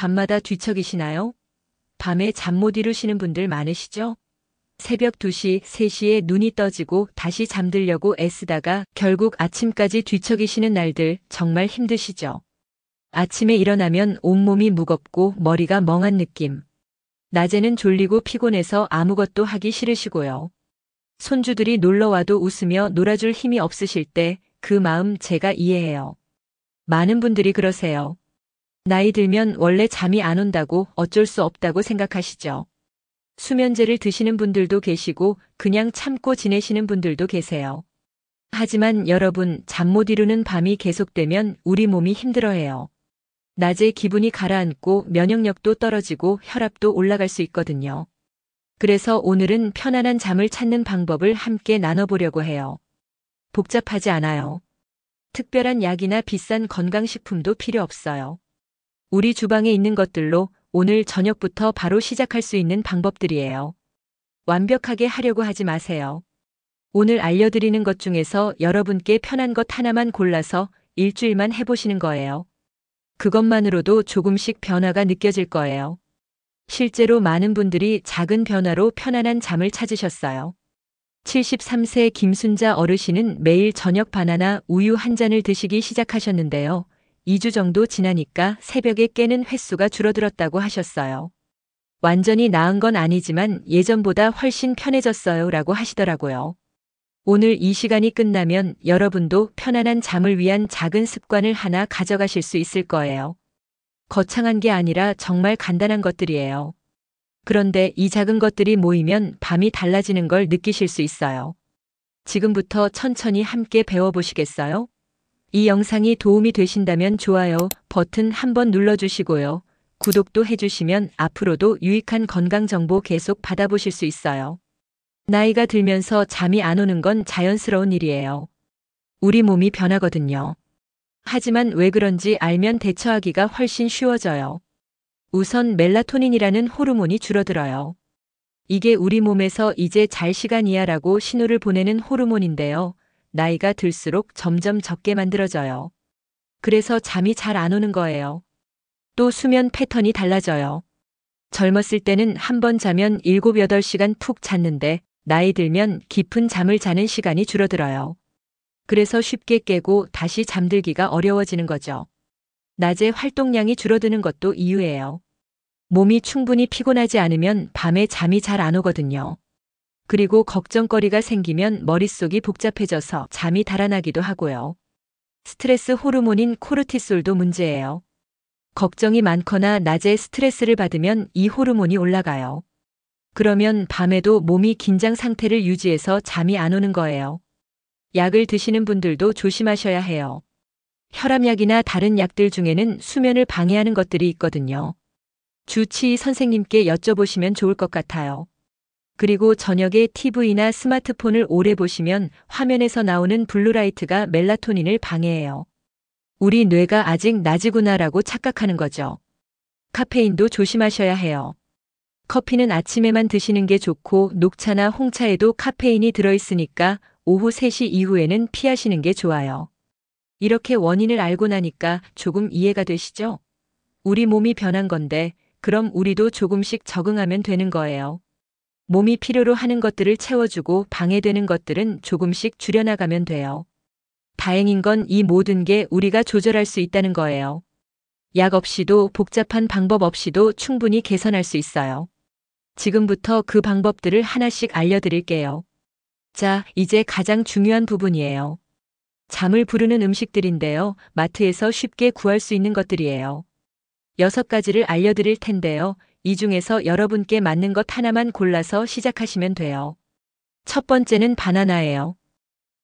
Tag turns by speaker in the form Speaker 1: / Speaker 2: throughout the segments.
Speaker 1: 밤마다 뒤척이시나요? 밤에 잠 못 이루시는 분들 많으시죠? 새벽 2시, 3시에 눈이 떠지고 다시 잠들려고 애쓰다가 결국 아침까지 뒤척이시는 날들 정말 힘드시죠? 아침에 일어나면 온몸이 무겁고 머리가 멍한 느낌. 낮에는 졸리고 피곤해서 아무것도 하기 싫으시고요. 손주들이 놀러와도 웃으며 놀아줄 힘이 없으실 때 그 마음 제가 이해해요. 많은 분들이 그러세요. 나이 들면 원래 잠이 안 온다고 어쩔 수 없다고 생각하시죠. 수면제를 드시는 분들도 계시고 그냥 참고 지내시는 분들도 계세요. 하지만 여러분, 잠 못 이루는 밤이 계속되면 우리 몸이 힘들어해요. 낮에 기분이 가라앉고 면역력도 떨어지고 혈압도 올라갈 수 있거든요. 그래서 오늘은 편안한 잠을 찾는 방법을 함께 나눠보려고 해요. 복잡하지 않아요. 특별한 약이나 비싼 건강식품도 필요 없어요. 우리 주방에 있는 것들로 오늘 저녁부터 바로 시작할 수 있는 방법들이에요. 완벽하게 하려고 하지 마세요. 오늘 알려드리는 것 중에서 여러분께 편한 것 하나만 골라서 일주일만 해보시는 거예요. 그것만으로도 조금씩 변화가 느껴질 거예요. 실제로 많은 분들이 작은 변화로 편안한 잠을 찾으셨어요. 73세 김순자 어르신은 매일 저녁 바나나 우유 한 잔을 드시기 시작하셨는데요. 2주 정도 지나니까 새벽에 깨는 횟수가 줄어들었다고 하셨어요. 완전히 나은 건 아니지만 예전보다 훨씬 편해졌어요 라고 하시더라고요. 오늘 이 시간이 끝나면 여러분도 편안한 잠을 위한 작은 습관을 하나 가져가실 수 있을 거예요. 거창한 게 아니라 정말 간단한 것들이에요. 그런데 이 작은 것들이 모이면 밤이 달라지는 걸 느끼실 수 있어요. 지금부터 천천히 함께 배워보시겠어요? 이 영상이 도움이 되신다면 좋아요 버튼 한번 눌러주시고요. 구독도 해주시면 앞으로도 유익한 건강 정보 계속 받아보실 수 있어요. 나이가 들면서 잠이 안 오는 건 자연스러운 일이에요. 우리 몸이 변하거든요. 하지만 왜 그런지 알면 대처하기가 훨씬 쉬워져요. 우선 멜라토닌이라는 호르몬이 줄어들어요. 이게 우리 몸에서 이제 잘 시간이야 라고 신호를 보내는 호르몬인데요. 나이가 들수록 점점 적게 만들어져요. 그래서 잠이 잘 안 오는 거예요. 또 수면 패턴이 달라져요. 젊었을 때는 한 번 자면 7, 8시간 푹 잤는데 나이 들면 깊은 잠을 자는 시간이 줄어들어요. 그래서 쉽게 깨고 다시 잠들기가 어려워지는 거죠. 낮에 활동량이 줄어드는 것도 이유예요. 몸이 충분히 피곤하지 않으면 밤에 잠이 잘 안 오거든요. 그리고 걱정거리가 생기면 머릿속이 복잡해져서 잠이 달아나기도 하고요. 스트레스 호르몬인 코르티솔도 문제예요. 걱정이 많거나 낮에 스트레스를 받으면 이 호르몬이 올라가요. 그러면 밤에도 몸이 긴장 상태를 유지해서 잠이 안 오는 거예요. 약을 드시는 분들도 조심하셔야 해요. 혈압약이나 다른 약들 중에는 수면을 방해하는 것들이 있거든요. 주치의 선생님께 여쭤보시면 좋을 것 같아요. 그리고 저녁에 TV나 스마트폰을 오래 보시면 화면에서 나오는 블루라이트가 멜라토닌을 방해해요. 우리 뇌가 아직 낮이구나라고 착각하는 거죠. 카페인도 조심하셔야 해요. 커피는 아침에만 드시는 게 좋고 녹차나 홍차에도 카페인이 들어있으니까 오후 3시 이후에는 피하시는 게 좋아요. 이렇게 원인을 알고 나니까 조금 이해가 되시죠? 우리 몸이 변한 건데 그럼 우리도 조금씩 적응하면 되는 거예요. 몸이 필요로 하는 것들을 채워주고 방해되는 것들은 조금씩 줄여나가면 돼요. 다행인 건 이 모든 게 우리가 조절할 수 있다는 거예요. 약 없이도 복잡한 방법 없이도 충분히 개선할 수 있어요. 지금부터 그 방법들을 하나씩 알려드릴게요. 자, 이제 가장 중요한 부분이에요. 잠을 부르는 음식들인데요. 마트에서 쉽게 구할 수 있는 것들이에요. 6가지를 알려드릴 텐데요. 이 중에서 여러분께 맞는 것 하나만 골라서 시작하시면 돼요. 첫 번째는 바나나예요.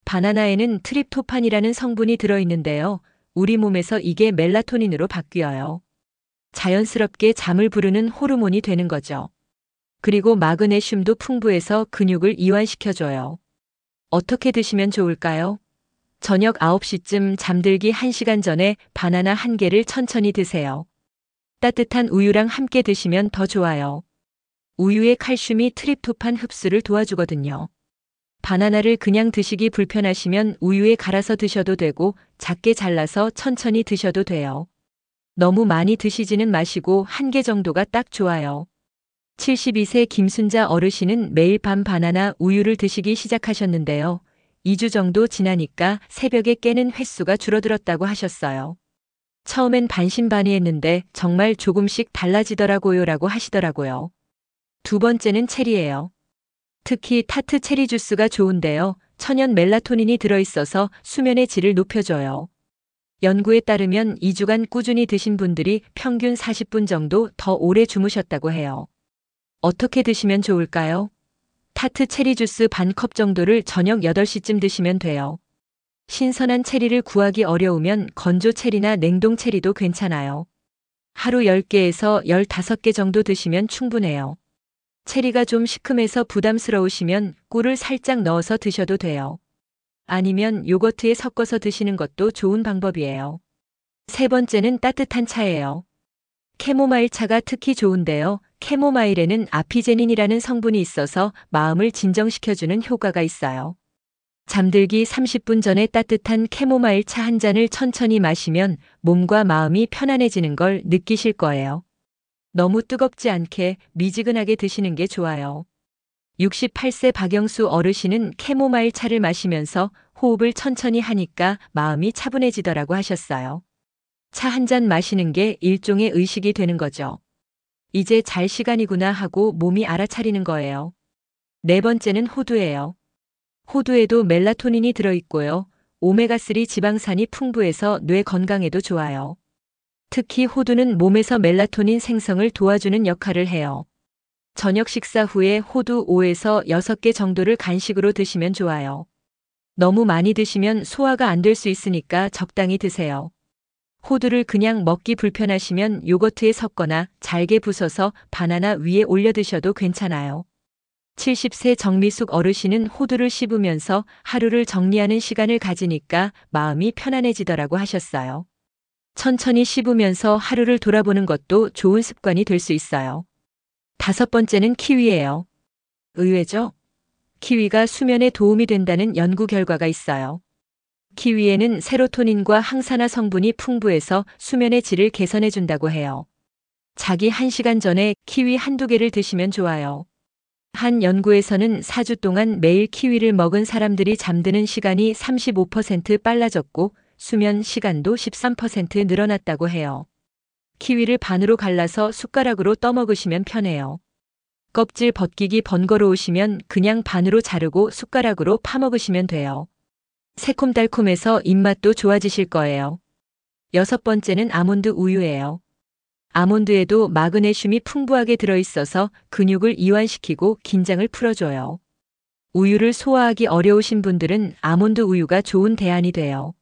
Speaker 1: 바나나에는 트립토판이라는 성분이 들어있는데요. 우리 몸에서 이게 멜라토닌으로 바뀌어요. 자연스럽게 잠을 부르는 호르몬이 되는 거죠. 그리고 마그네슘도 풍부해서 근육을 이완시켜줘요. 어떻게 드시면 좋을까요? 저녁 9시쯤 잠들기 1시간 전에 바나나 1개를 천천히 드세요. 따뜻한 우유랑 함께 드시면 더 좋아요. 우유의 칼슘이 트립토판 흡수를 도와주거든요. 바나나를 그냥 드시기 불편하시면 우유에 갈아서 드셔도 되고 작게 잘라서 천천히 드셔도 돼요. 너무 많이 드시지는 마시고 한 개 정도가 딱 좋아요. 72세 김순자 어르신은 매일 밤 바나나 우유를 드시기 시작하셨는데요. 2주 정도 지나니까 새벽에 깨는 횟수가 줄어들었다고 하셨어요. 처음엔 반신반의했는데 정말 조금씩 달라지더라고요라고 하시더라고요. 두 번째는 체리예요. 특히 타트 체리 주스가 좋은데요. 천연 멜라토닌이 들어있어서 수면의 질을 높여줘요. 연구에 따르면 2주간 꾸준히 드신 분들이 평균 40분 정도 더 오래 주무셨다고 해요. 어떻게 드시면 좋을까요? 타트 체리 주스 반 컵 정도를 저녁 8시쯤 드시면 돼요. 신선한 체리를 구하기 어려우면 건조 체리나 냉동 체리도 괜찮아요. 하루 10개에서 15개 정도 드시면 충분해요. 체리가 좀 시큼해서 부담스러우시면 꿀을 살짝 넣어서 드셔도 돼요. 아니면 요거트에 섞어서 드시는 것도 좋은 방법이에요. 세 번째는 따뜻한 차예요. 캐모마일 차가 특히 좋은데요. 캐모마일에는 아피제닌이라는 성분이 있어서 마음을 진정시켜주는 효과가 있어요. 잠들기 30분 전에 따뜻한 캐모마일 차 한 잔을 천천히 마시면 몸과 마음이 편안해지는 걸 느끼실 거예요. 너무 뜨겁지 않게 미지근하게 드시는 게 좋아요. 68세 박영수 어르신은 캐모마일 차를 마시면서 호흡을 천천히 하니까 마음이 차분해지더라고 하셨어요. 차 한 잔 마시는 게 일종의 의식이 되는 거죠. 이제 잘 시간이구나 하고 몸이 알아차리는 거예요. 네 번째는 호두예요. 호두에도 멜라토닌이 들어있고요. 오메가3 지방산이 풍부해서 뇌 건강에도 좋아요. 특히 호두는 몸에서 멜라토닌 생성을 도와주는 역할을 해요. 저녁 식사 후에 호두 5에서 6개 정도를 간식으로 드시면 좋아요. 너무 많이 드시면 소화가 안 될 수 있으니까 적당히 드세요. 호두를 그냥 먹기 불편하시면 요거트에 섞거나 잘게 부숴서 바나나 위에 올려 드셔도 괜찮아요. 70세 정미숙 어르신은 호두를 씹으면서 하루를 정리하는 시간을 가지니까 마음이 편안해지더라고 하셨어요. 천천히 씹으면서 하루를 돌아보는 것도 좋은 습관이 될 수 있어요. 다섯 번째는 키위예요. 의외죠? 키위가 수면에 도움이 된다는 연구 결과가 있어요. 키위에는 세로토닌과 항산화 성분이 풍부해서 수면의 질을 개선해 준다고 해요. 자기 1시간 전에 키위 한두 개를 드시면 좋아요. 한 연구에서는 4주 동안 매일 키위를 먹은 사람들이 잠드는 시간이 35% 빨라졌고 수면 시간도 13% 늘어났다고 해요. 키위를 반으로 갈라서 숟가락으로 떠먹으시면 편해요. 껍질 벗기기 번거로우시면 그냥 반으로 자르고 숟가락으로 파먹으시면 돼요. 새콤달콤해서 입맛도 좋아지실 거예요. 여섯 번째는 아몬드 우유예요. 아몬드에도 마그네슘이 풍부하게 들어있어서 근육을 이완시키고 긴장을 풀어줘요. 우유를 소화하기 어려우신 분들은 아몬드 우유가 좋은 대안이 돼요.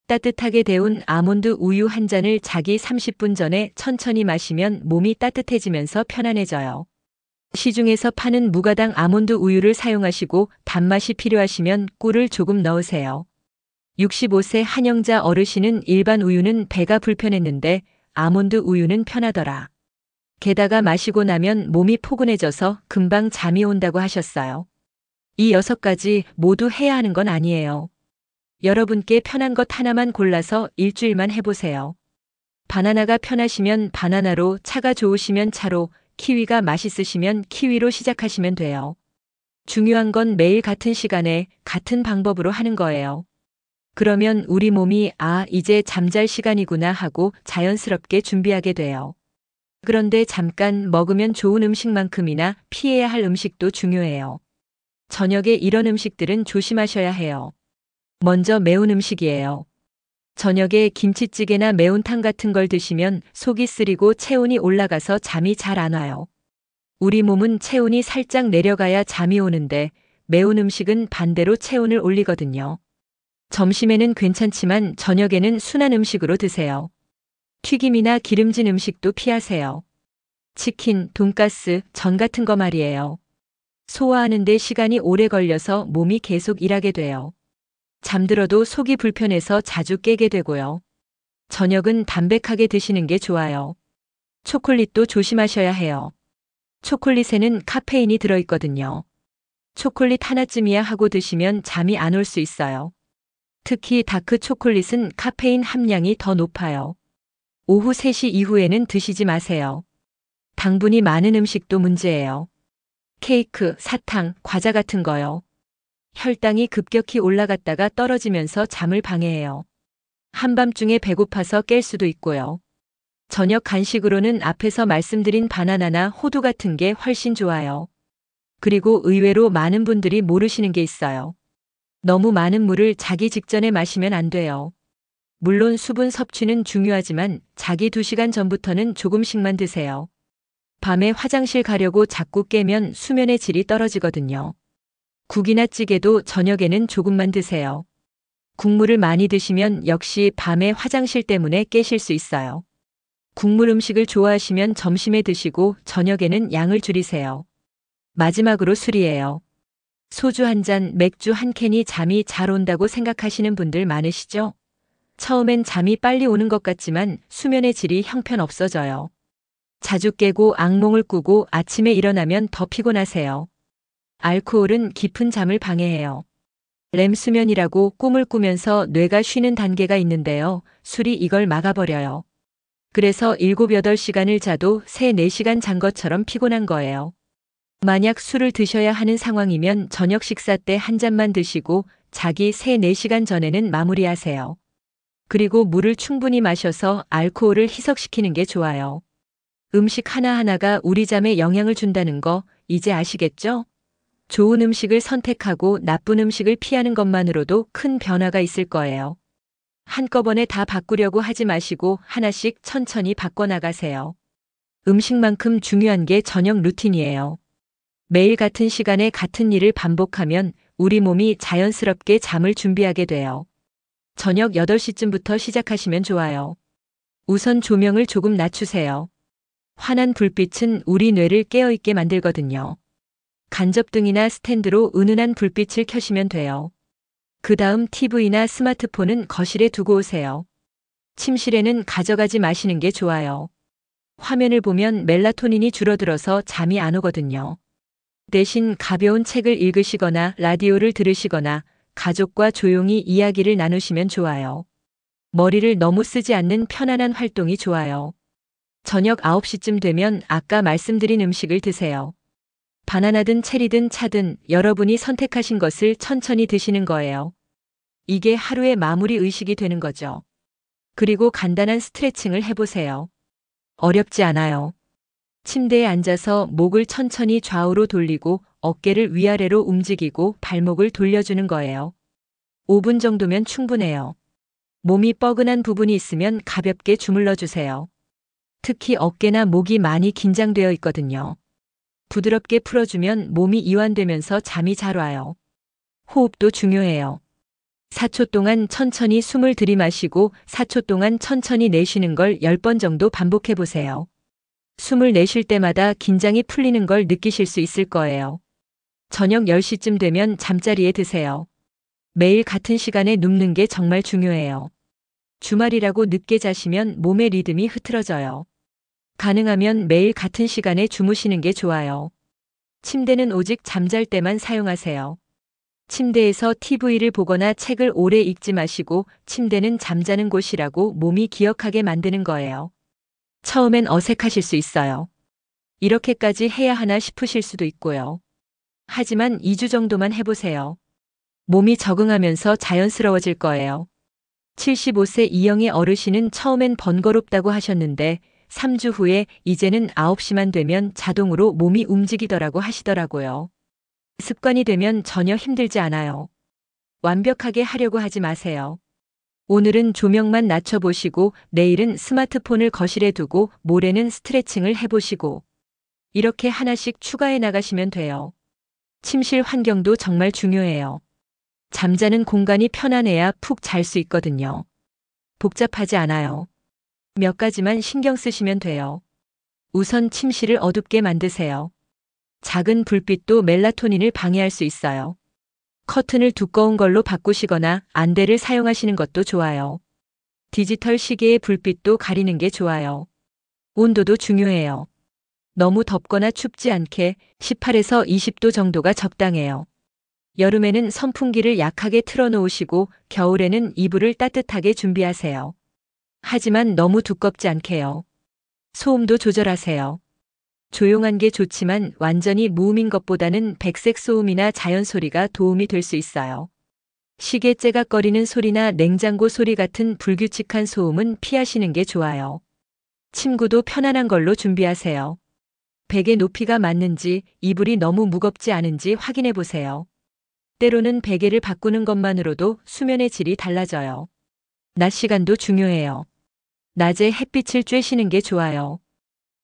Speaker 1: 따뜻하게 데운 아몬드 우유 한 잔을 자기 30분 전에 천천히 마시면 몸이 따뜻해지면서 편안해져요. 시중에서 파는 무가당 아몬드 우유를 사용하시고 단맛이 필요하시면 꿀을 조금 넣으세요. 65세 한영자 어르신은 일반 우유는 배가 불편했는데 아몬드 우유는 편하더라. 게다가 마시고 나면 몸이 포근해져서 금방 잠이 온다고 하셨어요. 이 6가지 모두 해야 하는 건 아니에요. 여러분께 편한 것 하나만 골라서 일주일만 해보세요. 바나나가 편하시면 바나나로, 차가 좋으시면 차로, 키위가 맛있으시면 키위로 시작하시면 돼요. 중요한 건 매일 같은 시간에 같은 방법으로 하는 거예요. 그러면 우리 몸이 이제 잠잘 시간이구나 하고 자연스럽게 준비하게 돼요. 그런데 잠깐 먹으면 좋은 음식만큼이나 피해야 할 음식도 중요해요. 저녁에 이런 음식들은 조심하셔야 해요. 먼저 매운 음식이에요. 저녁에 김치찌개나 매운탕 같은 걸 드시면 속이 쓰리고 체온이 올라가서 잠이 잘 안 와요. 우리 몸은 체온이 살짝 내려가야 잠이 오는데 매운 음식은 반대로 체온을 올리거든요. 점심에는 괜찮지만 저녁에는 순한 음식으로 드세요. 튀김이나 기름진 음식도 피하세요. 치킨, 돈가스, 전 같은 거 말이에요. 소화하는 데 시간이 오래 걸려서 몸이 계속 일하게 돼요. 잠들어도 속이 불편해서 자주 깨게 되고요. 저녁은 담백하게 드시는 게 좋아요. 초콜릿도 조심하셔야 해요. 초콜릿에는 카페인이 들어있거든요. 초콜릿 하나쯤이야 하고 드시면 잠이 안 올 수 있어요. 특히 다크 초콜릿은 카페인 함량이 더 높아요. 오후 3시 이후에는 드시지 마세요. 당분이 많은 음식도 문제예요. 케이크, 사탕, 과자 같은 거요. 혈당이 급격히 올라갔다가 떨어지면서 잠을 방해해요. 한밤중에 배고파서 깰 수도 있고요. 저녁 간식으로는 앞에서 말씀드린 바나나나 호두 같은 게 훨씬 좋아요. 그리고 의외로 많은 분들이 모르시는 게 있어요. 너무 많은 물을 자기 직전에 마시면 안 돼요. 물론 수분 섭취는 중요하지만 자기 2시간 전부터는 조금씩만 드세요. 밤에 화장실 가려고 자꾸 깨면 수면의 질이 떨어지거든요. 국이나 찌개도 저녁에는 조금만 드세요. 국물을 많이 드시면 역시 밤에 화장실 때문에 깨실 수 있어요. 국물 음식을 좋아하시면 점심에 드시고 저녁에는 양을 줄이세요. 마지막으로 술이에요. 소주 한 잔, 맥주 한 캔이 잠이 잘 온다고 생각하시는 분들 많으시죠? 처음엔 잠이 빨리 오는 것 같지만 수면의 질이 형편없어져요. 자주 깨고 악몽을 꾸고 아침에 일어나면 더 피곤하세요. 알코올은 깊은 잠을 방해해요. 렘 수면이라고 꿈을 꾸면서 뇌가 쉬는 단계가 있는데요. 술이 이걸 막아버려요. 그래서 7, 8시간을 자도 3, 4시간 잔 것처럼 피곤한 거예요. 만약 술을 드셔야 하는 상황이면 저녁 식사 때 한 잔만 드시고 자기 3, 4시간 전에는 마무리하세요. 그리고 물을 충분히 마셔서 알코올을 희석시키는 게 좋아요. 음식 하나하나가 우리 잠에 영향을 준다는 거 이제 아시겠죠? 좋은 음식을 선택하고 나쁜 음식을 피하는 것만으로도 큰 변화가 있을 거예요. 한꺼번에 다 바꾸려고 하지 마시고 하나씩 천천히 바꿔나가세요. 음식만큼 중요한 게 저녁 루틴이에요. 매일 같은 시간에 같은 일을 반복하면 우리 몸이 자연스럽게 잠을 준비하게 돼요. 저녁 8시쯤부터 시작하시면 좋아요. 우선 조명을 조금 낮추세요. 환한 불빛은 우리 뇌를 깨어있게 만들거든요. 간접등이나 스탠드로 은은한 불빛을 켜시면 돼요. 그 다음 TV나 스마트폰은 거실에 두고 오세요. 침실에는 가져가지 마시는 게 좋아요. 화면을 보면 멜라토닌이 줄어들어서 잠이 안 오거든요. 대신 가벼운 책을 읽으시거나 라디오를 들으시거나 가족과 조용히 이야기를 나누시면 좋아요. 머리를 너무 쓰지 않는 편안한 활동이 좋아요. 저녁 9시쯤 되면 아까 말씀드린 음식을 드세요. 바나나든 체리든 차든 여러분이 선택하신 것을 천천히 드시는 거예요. 이게 하루의 마무리 의식이 되는 거죠. 그리고 간단한 스트레칭을 해보세요. 어렵지 않아요. 침대에 앉아서 목을 천천히 좌우로 돌리고 어깨를 위아래로 움직이고 발목을 돌려주는 거예요. 5분 정도면 충분해요. 몸이 뻐근한 부분이 있으면 가볍게 주물러 주세요. 특히 어깨나 목이 많이 긴장되어 있거든요. 부드럽게 풀어주면 몸이 이완되면서 잠이 잘 와요. 호흡도 중요해요. 4초 동안 천천히 숨을 들이마시고 4초 동안 천천히 내쉬는 걸 10번 정도 반복해 보세요. 숨을 내쉴 때마다 긴장이 풀리는 걸 느끼실 수 있을 거예요. 저녁 10시쯤 되면 잠자리에 드세요. 매일 같은 시간에 눕는 게 정말 중요해요. 주말이라고 늦게 자시면 몸의 리듬이 흐트러져요. 가능하면 매일 같은 시간에 주무시는 게 좋아요. 침대는 오직 잠잘 때만 사용하세요. 침대에서 TV를 보거나 책을 오래 읽지 마시고 침대는 잠자는 곳이라고 몸이 기억하게 만드는 거예요. 처음엔 어색하실 수 있어요. 이렇게까지 해야 하나 싶으실 수도 있고요. 하지만 2주 정도만 해보세요. 몸이 적응하면서 자연스러워질 거예요. 75세 이영애 어르신은 처음엔 번거롭다고 하셨는데 3주 후에 이제는 9시만 되면 자동으로 몸이 움직이더라고 하시더라고요. 습관이 되면 전혀 힘들지 않아요. 완벽하게 하려고 하지 마세요. 오늘은 조명만 낮춰보시고 내일은 스마트폰을 거실에 두고 모레는 스트레칭을 해보시고 이렇게 하나씩 추가해 나가시면 돼요. 침실 환경도 정말 중요해요. 잠자는 공간이 편안해야 푹 잘 수 있거든요. 복잡하지 않아요. 몇 가지만 신경 쓰시면 돼요. 우선 침실을 어둡게 만드세요. 작은 불빛도 멜라토닌을 방해할 수 있어요. 커튼을 두꺼운 걸로 바꾸시거나 안대를 사용하시는 것도 좋아요. 디지털 시계의 불빛도 가리는 게 좋아요. 온도도 중요해요. 너무 덥거나 춥지 않게 18에서 20도 정도가 적당해요. 여름에는 선풍기를 약하게 틀어놓으시고 겨울에는 이불을 따뜻하게 준비하세요. 하지만 너무 두껍지 않게요. 소음도 조절하세요. 조용한 게 좋지만 완전히 무음인 것보다는 백색 소음이나 자연 소리가 도움이 될 수 있어요. 시계 째각거리는 소리나 냉장고 소리 같은 불규칙한 소음은 피하시는 게 좋아요. 침구도 편안한 걸로 준비하세요. 베개 높이가 맞는지, 이불이 너무 무겁지 않은지 확인해 보세요. 때로는 베개를 바꾸는 것만으로도 수면의 질이 달라져요. 낮 시간도 중요해요. 낮에 햇빛을 쬐시는 게 좋아요.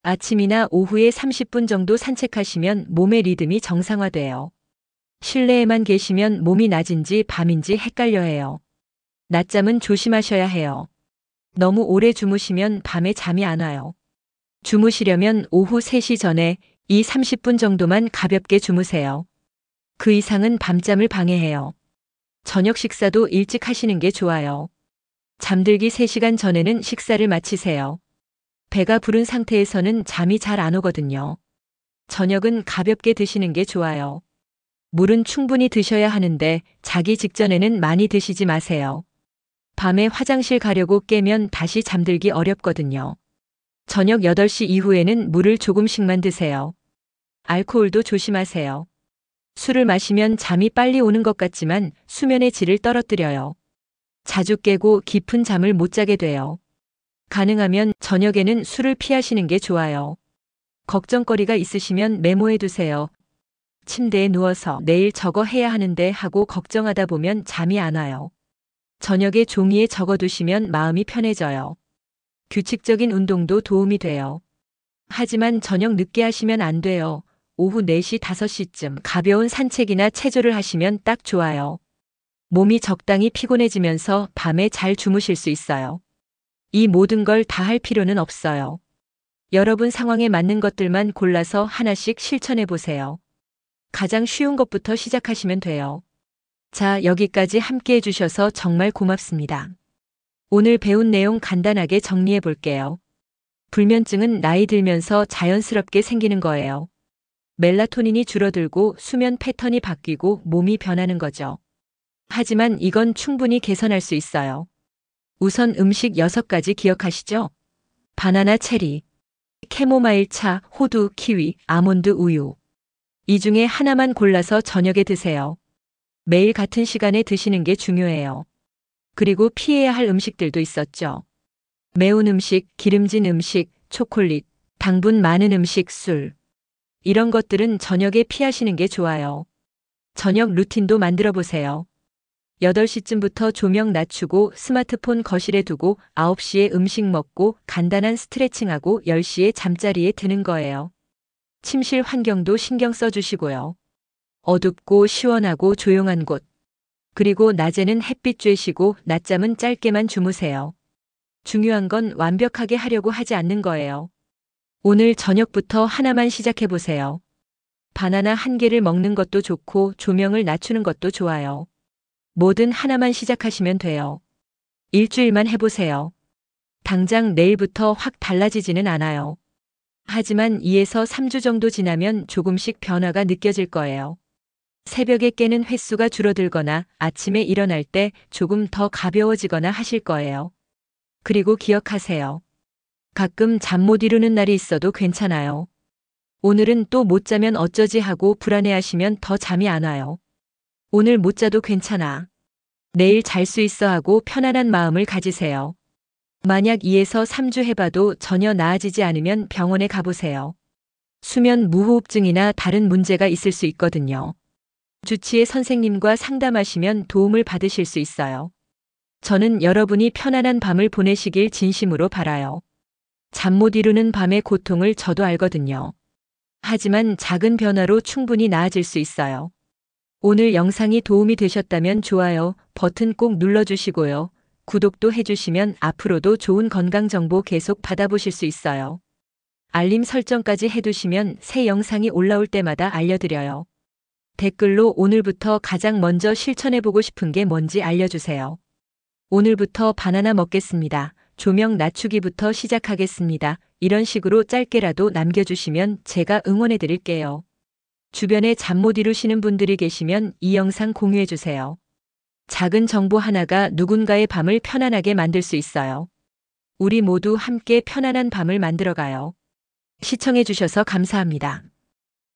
Speaker 1: 아침이나 오후에 30분 정도 산책하시면 몸의 리듬이 정상화돼요. 실내에만 계시면 몸이 낮인지 밤인지 헷갈려 해요. 낮잠은 조심하셔야 해요. 너무 오래 주무시면 밤에 잠이 안 와요. 주무시려면 오후 3시 전에 30분 정도만 가볍게 주무세요. 그 이상은 밤잠을 방해해요. 저녁 식사도 일찍 하시는 게 좋아요. 잠들기 3시간 전에는 식사를 마치세요. 배가 부른 상태에서는 잠이 잘 안 오거든요. 저녁은 가볍게 드시는 게 좋아요. 물은 충분히 드셔야 하는데 자기 직전에는 많이 드시지 마세요. 밤에 화장실 가려고 깨면 다시 잠들기 어렵거든요. 저녁 8시 이후에는 물을 조금씩만 드세요. 알코올도 조심하세요. 술을 마시면 잠이 빨리 오는 것 같지만 수면의 질을 떨어뜨려요. 자주 깨고 깊은 잠을 못 자게 돼요. 가능하면 저녁에는 술을 피하시는 게 좋아요. 걱정거리가 있으시면 메모해 두세요. 침대에 누워서 내일 저거 해야 하는데 하고 걱정하다 보면 잠이 안 와요. 저녁에 종이에 적어 두시면 마음이 편해져요. 규칙적인 운동도 도움이 돼요. 하지만 저녁 늦게 하시면 안 돼요. 오후 4시, 5시쯤 가벼운 산책이나 체조를 하시면 딱 좋아요. 몸이 적당히 피곤해지면서 밤에 잘 주무실 수 있어요. 이 모든 걸 다 할 필요는 없어요. 여러분 상황에 맞는 것들만 골라서 하나씩 실천해 보세요. 가장 쉬운 것부터 시작하시면 돼요. 자, 여기까지 함께 해주셔서 정말 고맙습니다. 오늘 배운 내용 간단하게 정리해 볼게요. 불면증은 나이 들면서 자연스럽게 생기는 거예요. 멜라토닌이 줄어들고 수면 패턴이 바뀌고 몸이 변하는 거죠. 하지만 이건 충분히 개선할 수 있어요. 우선 음식 6가지 기억하시죠? 바나나 체리, 캐모마일 차, 호두, 키위, 아몬드 우유. 이 중에 하나만 골라서 저녁에 드세요. 매일 같은 시간에 드시는 게 중요해요. 그리고 피해야 할 음식들도 있었죠. 매운 음식, 기름진 음식, 초콜릿, 당분 많은 음식, 술. 이런 것들은 저녁에 피하시는 게 좋아요. 저녁 루틴도 만들어 보세요. 8시쯤부터 조명 낮추고 스마트폰 거실에 두고 9시에 음식 먹고 간단한 스트레칭하고 10시에 잠자리에 드는 거예요. 침실 환경도 신경 써주시고요. 어둡고 시원하고 조용한 곳. 그리고 낮에는 햇빛 쬐시고 낮잠은 짧게만 주무세요. 중요한 건 완벽하게 하려고 하지 않는 거예요. 오늘 저녁부터 하나만 시작해 보세요. 바나나 1개를 먹는 것도 좋고 조명을 낮추는 것도 좋아요. 뭐든 하나만 시작하시면 돼요. 일주일만 해보세요. 당장 내일부터 확 달라지지는 않아요. 하지만 2에서 3주 정도 지나면 조금씩 변화가 느껴질 거예요. 새벽에 깨는 횟수가 줄어들거나 아침에 일어날 때 조금 더 가벼워지거나 하실 거예요. 그리고 기억하세요. 가끔 잠 못 이루는 날이 있어도 괜찮아요. 오늘은 또 못 자면 어쩌지 하고 불안해하시면 더 잠이 안 와요. 오늘 못 자도 괜찮아. 내일 잘 수 있어 하고 편안한 마음을 가지세요. 만약 2에서 3주 해봐도 전혀 나아지지 않으면 병원에 가보세요. 수면 무호흡증이나 다른 문제가 있을 수 있거든요. 주치의 선생님과 상담하시면 도움을 받으실 수 있어요. 저는 여러분이 편안한 밤을 보내시길 진심으로 바라요. 잠 못 이루는 밤의 고통을 저도 알거든요. 하지만 작은 변화로 충분히 나아질 수 있어요. 오늘 영상이 도움이 되셨다면 좋아요 버튼 꼭 눌러주시고요. 구독도 해주시면 앞으로도 좋은 건강 정보 계속 받아보실 수 있어요. 알림 설정까지 해두시면 새 영상이 올라올 때마다 알려드려요. 댓글로 오늘부터 가장 먼저 실천해보고 싶은 게 뭔지 알려주세요. 오늘부터 바나나 먹겠습니다. 조명 낮추기부터 시작하겠습니다. 이런 식으로 짧게라도 남겨주시면 제가 응원해드릴게요. 주변에 잠 못 이루시는 분들이 계시면 이 영상 공유해주세요. 작은 정보 하나가 누군가의 밤을 편안하게 만들 수 있어요. 우리 모두 함께 편안한 밤을 만들어가요. 시청해주셔서 감사합니다.